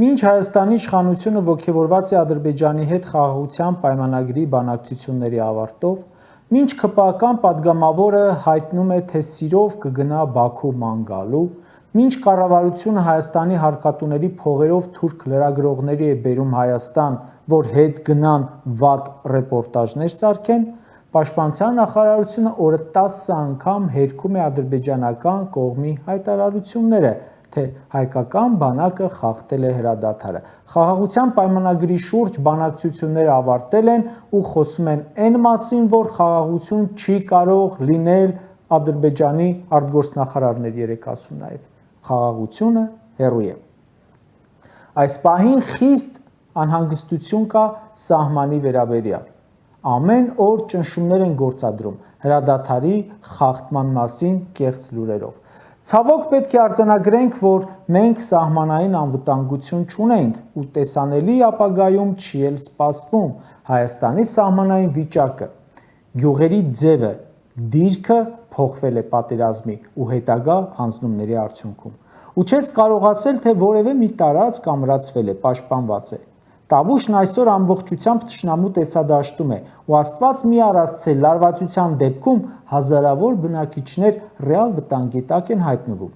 Մինչ Հայաստանի իշխանությունը ոգևորված է Ադրբեջանի հետ խաղաղության պայմանագրի բանակցությունների ավարտով, մինչ ՔՊԱ-կան падգամավորը հայտնում է, թե սիրով կգնա Բաքու ման գալու, մինչ կառավարությունը Հայաստանի հարկատուների փողերով թուրք լրագրողների է բերում Հայաստան, որ հետ գնան վատ ռեպորտաժներ սարքեն, Պաշտպանության նախարարությունը օրը 10 անգամ հերքում է ադրբեջանական կողմի հայտարարությունները, թե հայկական բանակը խախտել է հրադադարը։ Խաղաղության պայմանագրի շուրջ բանակցությունները ավարտել են ու խոսում են այն մասին, որ խաղաղություն չի կարող լինել, Ադրբեջանի արտգործնախարարն էր երեկ ասում նաև։ Խաղաղությունը հեռու է։ Այս պահին խիստ անհանգստություն կա սահմանի վերաբերյալ։ Ամեն օր ճնշումներ են գործադրում հրադադարի խախտման մասին կեղծ լուրերով։ Ցավոք պետք է արձանագրենք, որ մենք սահմանային անվտանգություն չունենք ու տեսանելի ապագայում չի էլ սպասվում Հայաստանի սահմանային վիճակը, գյուղերի ձևը, դիրքը փոխվել է պատերազմի ու հետագա հանձնումների արդյունքում։ Ու չես կարող ասել, թե որևէ մի տարածք ամրացվել է, պաշտպանված է։ Տավուշն այսօր ամբողջությամբ թշնամու տեսադաշտում է ու Աստված մի առասցե լարվածության դեպքում հազարավոր բնակիչներ ռեալ վտանգի տակ են հայտնվում։